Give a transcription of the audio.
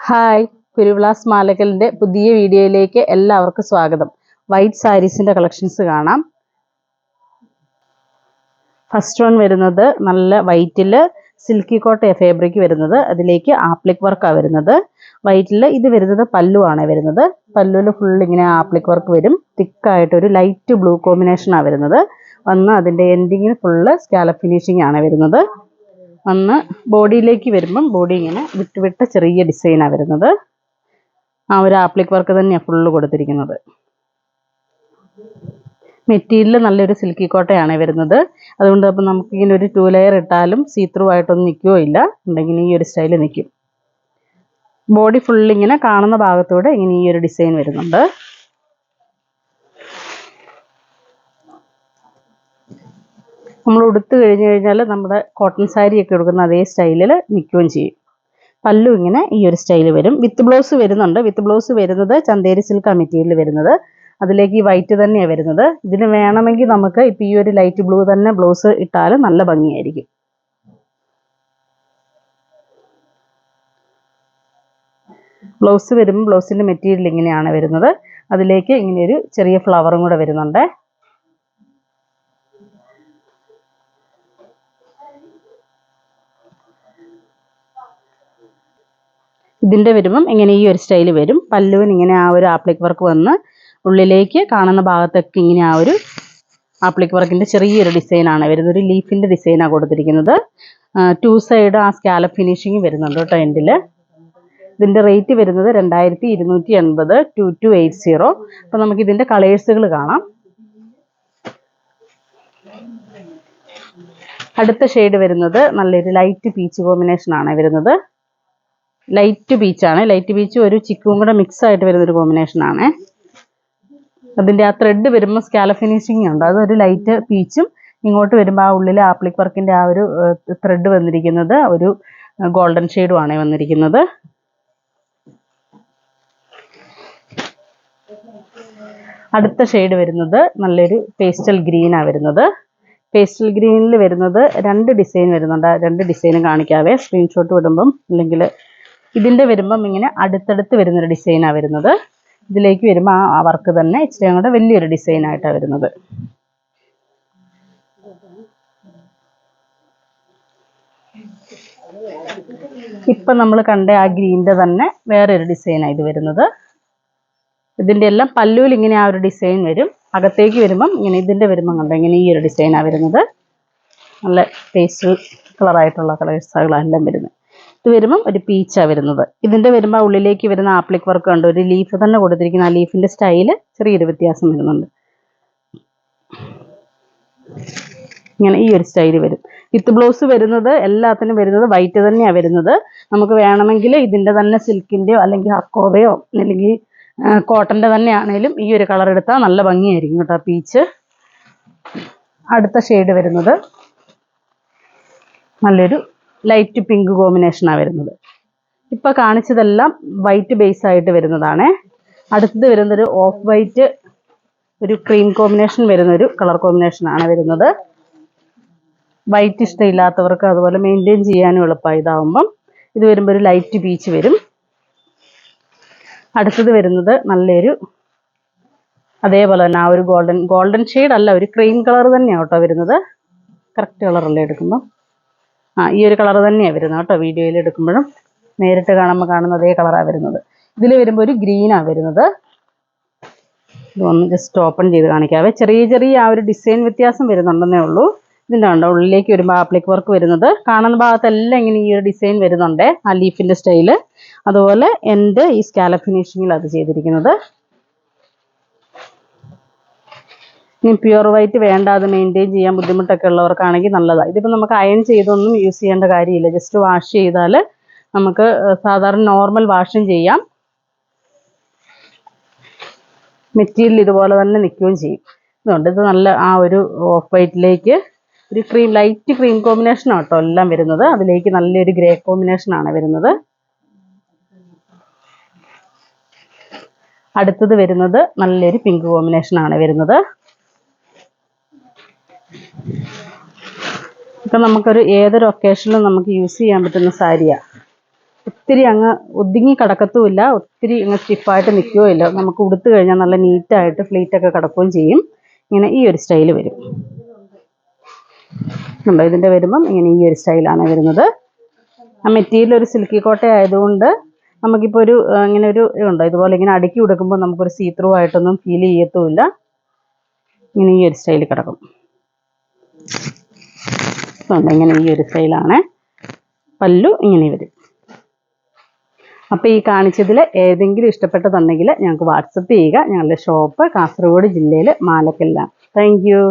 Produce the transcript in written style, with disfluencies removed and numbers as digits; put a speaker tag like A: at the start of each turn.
A: Hi, കുരുവിളാസ് മാലക്കലിൻ്റെ പുതിയ വീഡിയോയിലേക്ക് എല്ലാവർക്കും സ്വാഗതം. വൈറ്റ് സാരീസിൻ്റെ കളക്ഷൻസ് കാണാം. ഫസ്റ്റ് വൺ വരുന്നത് നല്ല വൈറ്റിൽ സിൽക്കി കോട്ട ഫാബ്രിക് വരുന്നത്. അതിലേക്ക് ആപ്ലിക് വർക്കാണ് വരുന്നത്. വൈറ്റിൽ ഇത് വരുന്നത് പല്ലുവാണ് വരുന്നത്. പല്ലുവിൽ ഫുൾ ഇങ്ങനെ ആപ്ലിക് വർക്ക് വരും. തിക്കായിട്ടൊരു ലൈറ്റ് ബ്ലൂ കോമ്പിനേഷനാണ് വരുന്നത്. വന്ന് അതിൻ്റെ എൻഡിങ്ങിൽ ഫുള്ള് സ്കാലപ്പ് ഫിനിഷിംഗ് ആണ് വരുന്നത്. വന്ന് ബോഡിയിലേക്ക് വരുമ്പം ബോഡി ഇങ്ങനെ വിട്ട് ചെറിയ ഡിസൈനാണ് വരുന്നത്. ആ ഒരു ആപ്ലിക് വർക്ക് തന്നെയാണ് ഫുള്ള് കൊടുത്തിരിക്കുന്നത്. മെറ്റീരിയൽ നല്ലൊരു സിൽക്കി കോട്ടയാണ് വരുന്നത്. അതുകൊണ്ട് അപ്പം നമുക്കിങ്ങനെ ഒരു 2 ലെയർ ഇട്ടാലും സീത്രൂ ആയിട്ടൊന്നും നിൽക്കുകയോ ഇല്ല. ഉണ്ടെങ്കിൽ ഈ ഒരു സ്റ്റൈൽ നിൽക്കും. ബോഡി ഫുള്ളിങ്ങനെ കാണുന്ന ഭാഗത്തൂടെ ഇങ്ങനെ ഈ ഒരു ഡിസൈൻ വരുന്നുണ്ട്. നമ്മൾ ഉടുത്ത് കഴിഞ്ഞ് കഴിഞ്ഞാൽ നമ്മുടെ കോട്ടൺ സാരിയൊക്കെ എടുക്കുന്ന അതേ സ്റ്റൈലിൽ നിൽക്കുകയും ചെയ്യും. പല്ലു ഇങ്ങനെ ഈ ഒരു സ്റ്റൈൽ വരും. വിത്ത് ബ്ലൗസ് വരുന്നുണ്ട്. വിത്ത് ബ്ലൗസ് വരുന്നത് ചന്തേരി സിൽക്കാ മെറ്റീരിയൽ വരുന്നത്. അതിലേക്ക് ഈ വൈറ്റ് തന്നെയാണ് വരുന്നത്. ഇതിന് വേണമെങ്കിൽ നമുക്ക് ഇപ്പം ഈ ഒരു ലൈറ്റ് ബ്ലൂ തന്നെ ബ്ലൗസ് ഇട്ടാലും നല്ല ഭംഗിയായിരിക്കും. ബ്ലൗസ് വരുമ്പോൾ ബ്ലൗസിൻ്റെ മെറ്റീരിയൽ ഇങ്ങനെയാണ് വരുന്നത്. അതിലേക്ക് ഇങ്ങനെ ഒരു ചെറിയ ഫ്ലവറും കൂടെ വരുന്നുണ്ട്. ഇതിൻ്റെ വരുമ്പം ഇങ്ങനെ ഈ ഒരു സ്റ്റൈൽ വരും. പല്ലുവിന് ഇങ്ങനെ ആ ഒരു ആപ്ലിക് വർക്ക് വന്ന് ഉള്ളിലേക്ക് കാണുന്ന ഭാഗത്തൊക്കെ ഇങ്ങനെ ആ ഒരു ആപ്ലിക് വർക്കിൻ്റെ ചെറിയൊരു ഡിസൈനാണ് വരുന്നത്. ഒരു ലീഫിൻ്റെ ഡിസൈനാണ് കൊടുത്തിരിക്കുന്നത്. 2 സൈഡ് ആ സ്കാലപ്പ് ഫിനിഷിങ് വരുന്നുണ്ട് കേട്ടോ എൻഡിൽ. ഇതിൻ്റെ റേറ്റ് വരുന്നത് 2280 2280. അപ്പോൾ നമുക്ക് ഇതിൻ്റെ കളേഴ്സുകൾ കാണാം. അടുത്ത ഷെയ്ഡ് വരുന്നത് നല്ലൊരു ലൈറ്റ് പീച്ച് കോമ്പിനേഷനാണ് വരുന്നത്. ലൈറ്റ് പീച്ചാണ്. ലൈറ്റ് പീച്ച് ഒരു ചിക്കും കൂടെ മിക്സ് ആയിട്ട് വരുന്നൊരു കോമ്പിനേഷനാണ്. അതിൻ്റെ ആ ത്രെഡ് വരുമ്പോൾ സ്കാലപ്പ് ഫിനിഷിംഗ് ഉണ്ട്. അതൊരു ലൈറ്റ് പീച്ചും ഇങ്ങോട്ട് വരുമ്പോൾ ആ ഉള്ളിൽ ആപ്ലിക് വർക്കിൻ്റെ ആ ഒരു ത്രെഡ് വന്നിരിക്കുന്നത് ഒരു ഗോൾഡൻ ഷെയ്ഡുമാണ് വന്നിരിക്കുന്നത്. അടുത്ത ഷെയ്ഡ് വരുന്നത് നല്ലൊരു പേസ്റ്റൽ ഗ്രീനാണ് വരുന്നത്. പേസ്റ്റൽ ഗ്രീനിൽ വരുന്നത് 2 ഡിസൈൻ വരുന്നുണ്ട്. 2 ഡിസൈനും കാണിക്കാവേ, സ്ക്രീൻഷോട്ട് വിടുമ്പം. അല്ലെങ്കിൽ ഇതിൻ്റെ വരുമ്പം ഇങ്ങനെ അടുത്തടുത്ത് വരുന്നൊരു ഡിസൈനാണ് വരുന്നത്. ഇതിലേക്ക് വരുമ്പോൾ ആ വർക്ക് തന്നെ ഇച്ചിരി കൂടെ വലിയൊരു ഡിസൈനായിട്ടാണ് വരുന്നത്. ഇപ്പം നമ്മൾ കണ്ട ആ ഗ്രീനിൻ്റെ തന്നെ വേറൊരു ഡിസൈനാണ് ഇത് വരുന്നത്. ഇതിൻ്റെ എല്ലാം പല്ലുവിൽ ഇങ്ങനെ ആ ഒരു ഡിസൈൻ വരും. അകത്തേക്ക് വരുമ്പം ഇങ്ങനെ ഇതിൻ്റെ വരുമ്പം കണ്ടോ ഇങ്ങനെ ഈ ഒരു ഡിസൈനാണ് വരുന്നത്. നല്ല പേസ്റ്റൽ കളറായിട്ടുള്ള കളേഴ്സുകളെല്ലാം വരുന്നത്. ഇത് വരുമ്പം ഒരു പീച്ചാണ് വരുന്നത്. ഇതിൻ്റെ വരുമ്പോൾ ഉള്ളിലേക്ക് വരുന്ന ആപ്ലിക് വർക്ക് ഉണ്ട്. ഒരു ലീഫ് തന്നെ കൊടുത്തിരിക്കുന്ന ആ ലീഫിൻ്റെ സ്റ്റൈല് ചെറിയൊരു വ്യത്യാസം വരുന്നുണ്ട്. ഇങ്ങനെ ഈ ഒരു സ്റ്റൈല് വരും. വിത്ത് ബ്ലൗസ് വരുന്നത് എല്ലാത്തിനും വരുന്നത് വൈറ്റ് തന്നെയാണ് വരുന്നത്. നമുക്ക് വേണമെങ്കിൽ ഇതിൻ്റെ തന്നെ സിൽക്കിൻ്റെയോ അല്ലെങ്കിൽ അക്കോവയോ അല്ലെങ്കിൽ കോട്ടൻ്റെ തന്നെ ആണെങ്കിലും ഈ ഒരു കളർ എടുത്താൽ നല്ല ഭംഗിയായിരിക്കും കേട്ടോ പീച്ച്. അടുത്ത ഷെയ്ഡ് വരുന്നത് നല്ലൊരു ലൈറ്റ് പിങ്ക് കോമ്പിനേഷനാണ് വരുന്നത്. ഇപ്പോൾ കാണിച്ചതെല്ലാം വൈറ്റ് ബേസ് ആയിട്ട് വരുന്നതാണ്. അടുത്തത് വരുന്നൊരു ഓഫ് വൈറ്റ് ഒരു ക്രീം കോമ്പിനേഷൻ വരുന്നൊരു കളർ കോമ്പിനേഷനാണ് വരുന്നത്. വൈറ്റ് ഇഷ്ടമില്ലാത്തവർക്ക് അതുപോലെ മെയിൻറ്റെയിൻ ചെയ്യാനും എളുപ്പമായി ഇതാവുമ്പം. ഇത് വരുമ്പോൾ ഒരു ലൈറ്റ് പീച്ച് വരും. അടുത്തത് വരുന്നത് നല്ലൊരു അതേപോലെ തന്നെ ആ ഒരു ഗോൾഡൻ ഷെയ്ഡ് അല്ല, ഒരു ക്രീം കളർ തന്നെയാണ് കേട്ടോ വരുന്നത്. കറക്റ്റ് കളറല്ലേ എടുക്കുമ്പോൾ ഈ ഒരു കളർ തന്നെയാണ് വരുന്നത് കേട്ടോ. വീഡിയോയിൽ എടുക്കുമ്പോഴും നേരിട്ട് കാണുമ്പോൾ കാണുന്ന അതേ കളറാണ് വരുന്നത്. ഇതിൽ വരുമ്പോൾ ഒരു ഗ്രീനാണ് വരുന്നത്. ഇതൊന്ന് ജസ്റ്റ് ഓപ്പൺ ചെയ്ത് കാണിക്കാവേ. ചെറിയ ആ ഒരു ഡിസൈൻ വ്യത്യാസം വരുന്നുണ്ടെന്നേ ഉള്ളൂ. ഇതിൻ്റെ ഉണ്ടോ ഉള്ളിലേക്ക് വരുമ്പോൾ ആപ്ലിക് വർക്ക് വരുന്നത്. കാണുന്ന ഭാഗത്തെല്ലാം ഇങ്ങനെ ഈ ഒരു ഡിസൈൻ വരുന്നുണ്ട്, ആ ലീഫിൻ്റെ സ്റ്റൈല്. അതുപോലെ എൻ്റെ ഈ സ്കാലപ്പ് ഫിനിഷിങ്ങിൽ അത് ചെയ്തിരിക്കുന്നത്. ഇനി പ്യുവർ വൈറ്റ് വേണ്ട, അത് മെയിൻറ്റെയിൻ ചെയ്യാൻ ബുദ്ധിമുട്ടൊക്കെ ഉള്ളവർക്കാണെങ്കിൽ നല്ലതാണ്. ഇതിപ്പോൾ നമുക്ക് അയൺ ചെയ്തൊന്നും യൂസ് ചെയ്യേണ്ട കാര്യമില്ല. ജസ്റ്റ് വാഷ് ചെയ്താൽ നമുക്ക് സാധാരണ നോർമൽ വാഷും ചെയ്യാം. മെറ്റീരിയൽ ഇതുപോലെ തന്നെ നിൽക്കുകയും ചെയ്യും. ഇതുകൊണ്ട് ഇത് നല്ല ആ ഒരു ഓഫ് വൈറ്റിലേക്ക് ഒരു ലൈറ്റ് ക്രീം കോമ്പിനേഷനാണ് കേട്ടോ എല്ലാം വരുന്നത്. അതിലേക്ക് നല്ലൊരു ഗ്രേ കോമ്പിനേഷനാണ് വരുന്നത്. അടുത്തത് വരുന്നത് നല്ലൊരു പിങ്ക് കോമ്പിനേഷനാണ് വരുന്നത്. ഇപ്പം നമുക്കൊരു ഏതൊരു ഒക്കേഷനിലും നമുക്ക് യൂസ് ചെയ്യാൻ പറ്റുന്ന സാരിയാണ്. ഒത്തിരി അങ്ങ് ഒതുങ്ങി കിടക്കത്തുമില്ല, ഒത്തിരി അങ്ങ് സ്റ്റിഫായിട്ട് നിൽക്കുകയോ ഇല്ല. നമുക്ക് ഉടുത്ത് കഴിഞ്ഞാൽ നല്ല നീറ്റായിട്ട് ഫ്ലീറ്റൊക്കെ കിടക്കുകയും ചെയ്യും. ഇങ്ങനെ ഈ ഒരു സ്റ്റൈൽ വരും. ഉണ്ടോ, ഇതിൻ്റെ വരുമ്പം ഇങ്ങനെ ഈ ഒരു സ്റ്റൈലാണ് വരുന്നത്. ആ മെറ്റീരിയൽ ഒരു സിൽക്കി കോട്ട ആയതുകൊണ്ട് നമുക്കിപ്പോൾ ഒരു ഇങ്ങനെ ഒരു ഉണ്ടോ, ഇതുപോലെ ഇങ്ങനെ അടുക്കി കൊടുക്കുമ്പോൾ നമുക്കൊരു സീ ത്രൂ ആയിട്ടൊന്നും ഫീൽ ചെയ്യത്തുമില്ല. ഇങ്ങനെ ഈ ഒരു സ്റ്റൈൽ കിടക്കും. ഇങ്ങനെ ഈ ഒരു സ്റ്റൈലാണ്. പല്ലു ഇങ്ങനെ വരും. അപ്പോൾ ഈ കാണിച്ചതിൽ ഏതെങ്കിലും ഇഷ്ടപ്പെട്ടതുണ്ടെങ്കിൽ ഞങ്ങൾക്ക് വാട്സപ്പ് ചെയ്യുക. ഞങ്ങളുടെ ഷോപ്പ് കാസർഗോഡ് ജില്ലയിൽ മാലക്കല്ലാണ്. Thank you.